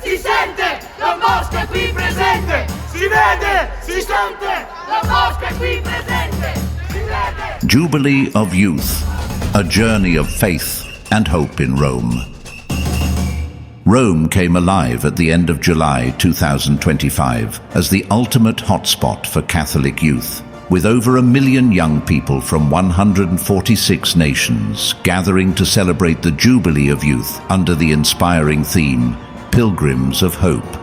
si sente, Don Bosco è qui presente. Si vede, si sente, Don Bosco è qui presente. Si vede. Jubilee of Youth, a journey of faith and hope in Rome. Rome came alive at the end of July 2025 as the ultimate hotspot for Catholic youth, with over 1 million young people from 146 nations gathering to celebrate the Jubilee of Youth under the inspiring theme, Pilgrims of Hope.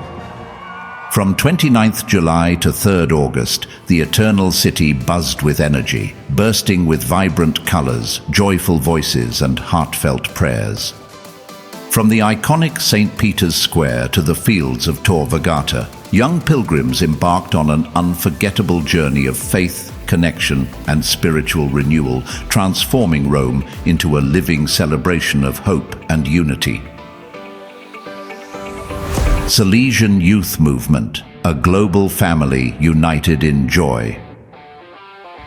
From 29th July to 3rd August, the Eternal City buzzed with energy, bursting with vibrant colors, joyful voices, and heartfelt prayers. From the iconic St. Peter's Square to the fields of Tor Vergata, young pilgrims embarked on an unforgettable journey of faith, connection, and spiritual renewal, transforming Rome into a living celebration of hope and unity. Salesian Youth Movement, a global family united in joy.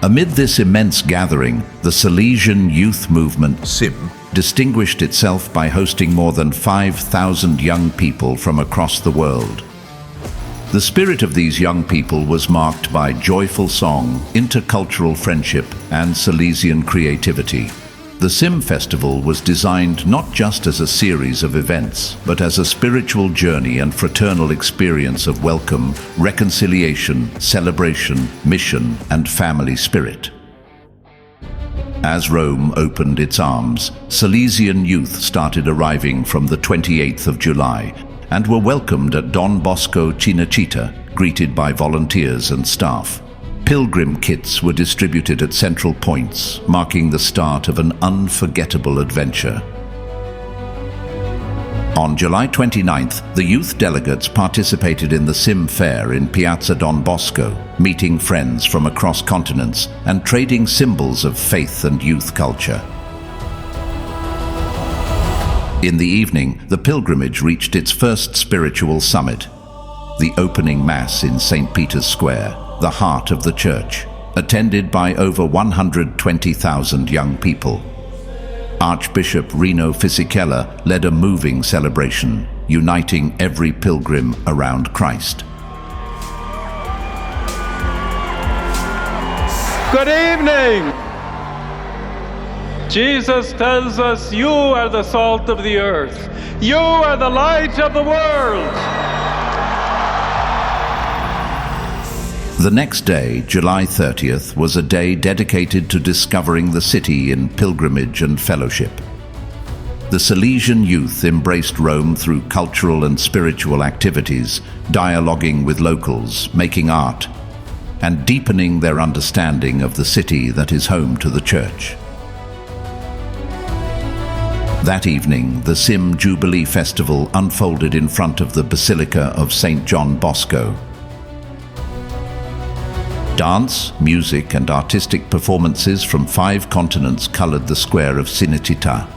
Amid this immense gathering, the Salesian Youth Movement, SIM, distinguished itself by hosting more than 5,000 young people from across the world. The spirit of these young people was marked by joyful song, intercultural friendship, and Salesian creativity. The SIM Festival was designed not just as a series of events, but as a spiritual journey and fraternal experience of welcome, reconciliation, celebration, mission, and family spirit. As Rome opened its arms, Salesian youth started arriving from the 28th of July and were welcomed at Don Bosco Cinecittà, greeted by volunteers and staff. Pilgrim kits were distributed at central points, marking the start of an unforgettable adventure. On July 29th, the youth delegates participated in the SIM Fair in Piazza Don Bosco, meeting friends from across continents and trading symbols of faith and youth culture. In the evening, the pilgrimage reached its first spiritual summit, the opening Mass in St. Peter's Square, the heart of the church, attended by over 120,000 young people. Archbishop Rino Fisichella led a moving celebration, uniting every pilgrim around Christ. Good evening! Jesus tells us, you are the salt of the earth. You are the light of the world. The next day, July 30th, was a day dedicated to discovering the city in pilgrimage and fellowship. The Salesian youth embraced Rome through cultural and spiritual activities, dialoguing with locals, making art, and deepening their understanding of the city that is home to the church. That evening, the SIM Jubilee Festival unfolded in front of the Basilica of St. John Bosco. Dance, music, and artistic performances from 5 continents colored the square of Cinecittà.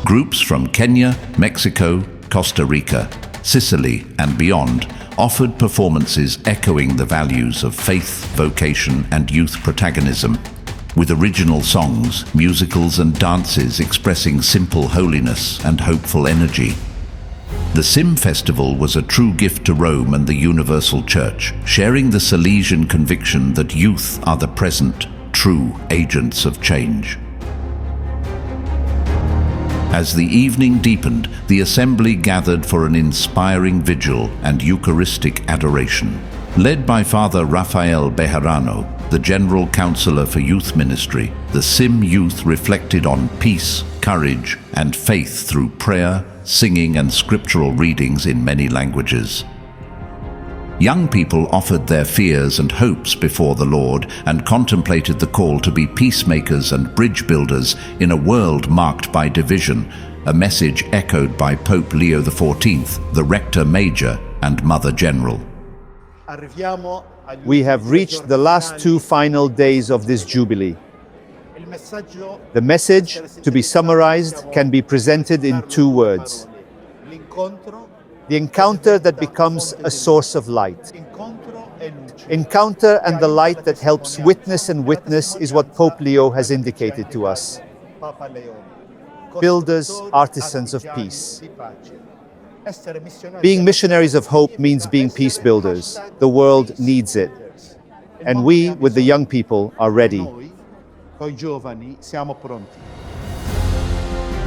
Groups from Kenya, Mexico, Costa Rica, Sicily, and beyond offered performances echoing the values of faith, vocation, and youth protagonism, with original songs, musicals, and dances expressing simple holiness and hopeful energy. The SIM Festival was a true gift to Rome and the Universal Church, sharing the Salesian conviction that youth are the present, true agents of change. As the evening deepened, the assembly gathered for an inspiring vigil and Eucharistic adoration. Led by Father Rafael Bejarano, the General Counselor for Youth Ministry, the SIM youth reflected on peace, courage, and faith through prayer, singing, and scriptural readings in many languages. Young people offered their fears and hopes before the Lord and contemplated the call to be peacemakers and bridge builders in a world marked by division, a message echoed by Pope Leo XIV, the Rector Major and Mother General. We have reached the last 2 final days of this Jubilee. The message, to be summarized, can be presented in 2 words. The encounter that becomes a source of light. Encounter and the light that helps witness and witness is what Pope Leo has indicated to us. builders, artisans of peace. Being missionaries of hope means being peace builders. The world needs it. And we, with the young people, are ready.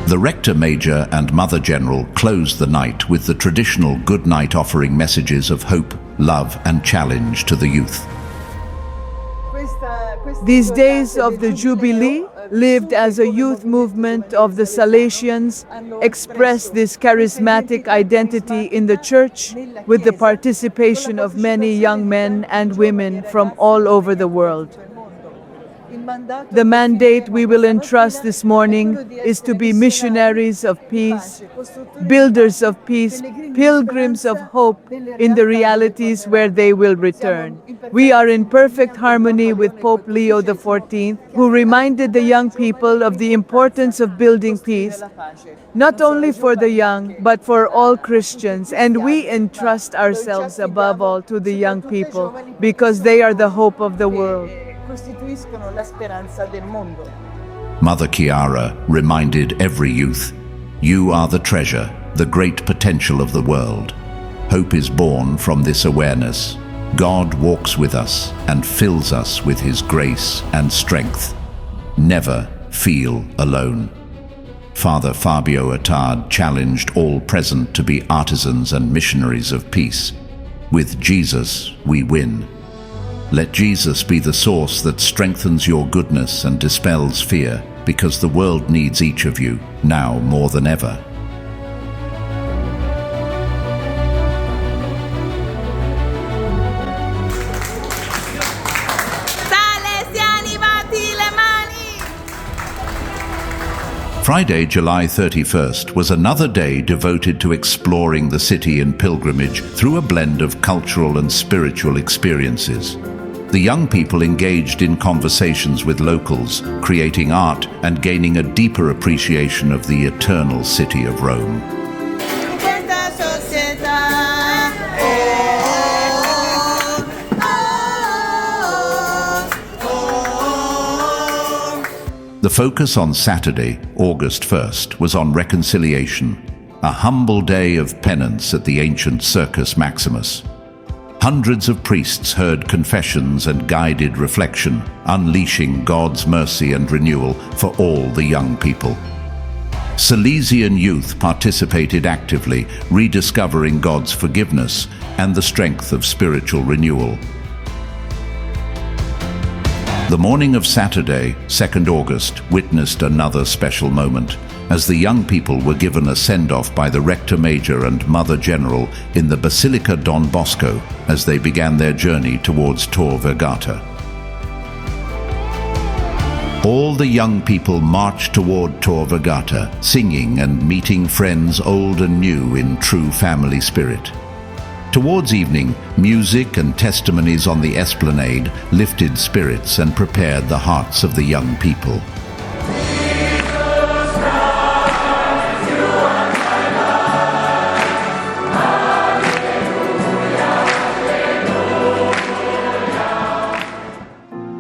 The Rector Major and Mother General closed the night with the traditional good night offering messages of hope, love and challenge to the youth. These days of the Jubilee, lived as a youth movement of the Salesians, express this charismatic identity in the Church with the participation of many young men and women from all over the world. The mandate we will entrust this morning is to be missionaries of peace, builders of peace, pilgrims of hope in the realities where they will return. We are in perfect harmony with Pope Leo XIV, who reminded the young people of the importance of building peace, not only for the young, but for all Christians. And we entrust ourselves above all to the young people, because they are the hope of the world. Mother Chiara reminded every youth, "You are the treasure, the great potential of the world." Hope is born from this awareness. God walks with us and fills us with His grace and strength. Never feel alone. Father Fabio Attard challenged all present to be artisans and missionaries of peace. With Jesus, we win. Let Jesus be the source that strengthens your goodness and dispels fear, because the world needs each of you, now more than ever. Salesiani, batti le mani! Friday, July 31st, was another day devoted to exploring the city in pilgrimage through a blend of cultural and spiritual experiences. The young people engaged in conversations with locals, creating art and gaining a deeper appreciation of the eternal city of Rome. The focus on Saturday, August 1st, was on reconciliation, a humble day of penance at the ancient Circus Maximus. Hundreds of priests heard confessions and guided reflection, unleashing God's mercy and renewal for all the young people. Salesian youth participated actively, rediscovering God's forgiveness and the strength of spiritual renewal. The morning of Saturday, 2nd August, witnessed another special moment, as the young people were given a send-off by the Rector Major and Mother General in the Basilica Don Bosco as they began their journey towards Tor Vergata. All the young people marched toward Tor Vergata, singing and meeting friends old and new in true family spirit. Towards evening, music and testimonies on the esplanade lifted spirits and prepared the hearts of the young people.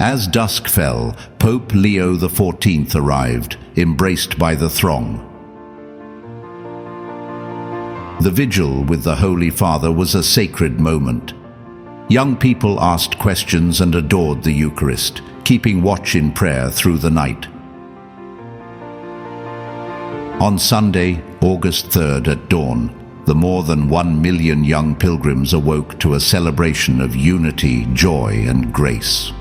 As dusk fell, Pope Leo XIV arrived, embraced by the throng. The vigil with the Holy Father was a sacred moment. Young people asked questions and adored the Eucharist, keeping watch in prayer through the night. On Sunday, August 3rd at dawn, the more than 1 million young pilgrims awoke to a celebration of unity, joy, and grace.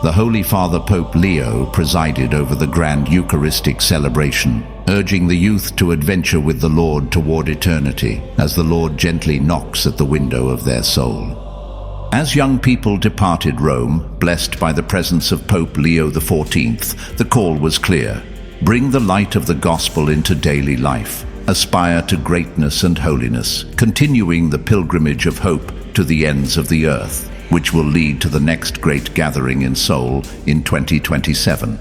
The Holy Father Pope Leo presided over the grand Eucharistic celebration, urging the youth to adventure with the Lord toward eternity, as the Lord gently knocks at the window of their soul. As young people departed Rome, blessed by the presence of Pope Leo XIV, the call was clear: bring the light of the gospel into daily life, aspire to greatness and holiness, continuing the pilgrimage of hope to the ends of the earth, which will lead to the next great gathering in Seoul in 2027.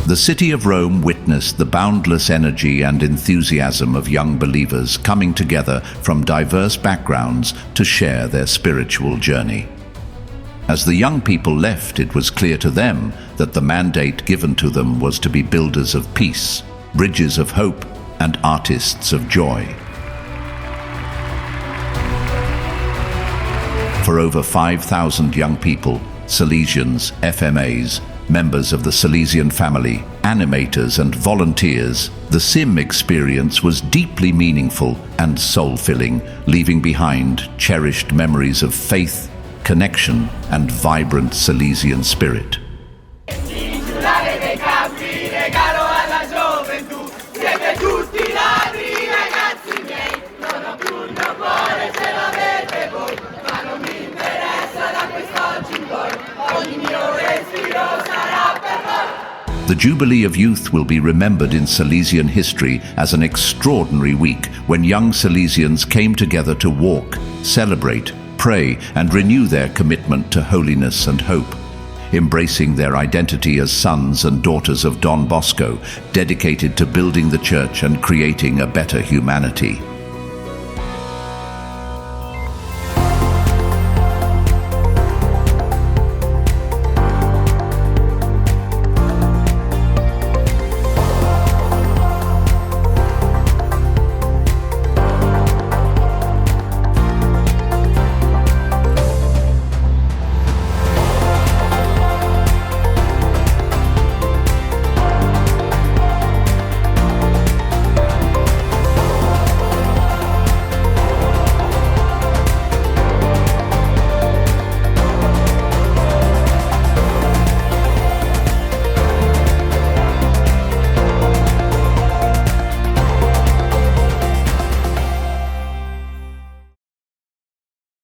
The city of Rome witnessed the boundless energy and enthusiasm of young believers coming together from diverse backgrounds to share their spiritual journey. As the young people left, it was clear to them that the mandate given to them was to be builders of peace, bridges of hope, and artists of joy. For over 5,000 young people, Salesians, FMAs, members of the Salesian family, animators and volunteers, the SIM experience was deeply meaningful and soul-filling, leaving behind cherished memories of faith, connection, and vibrant Salesian spirit. Giurare dei campi, regalo alla gioventù, siete tutti ladri, ragazzi miei, non ho più il mio cuore se l'avete voi, ma non mi interessa da quest'oggi in poi, ogni mio respiro sarà per voi. The Jubilee of Youth will be remembered in Salesian history as an extraordinary week when young Salesians came together to walk, celebrate, pray, and renew their commitment to holiness and hope, embracing their identity as sons and daughters of Don Bosco, dedicated to building the church and creating a better humanity.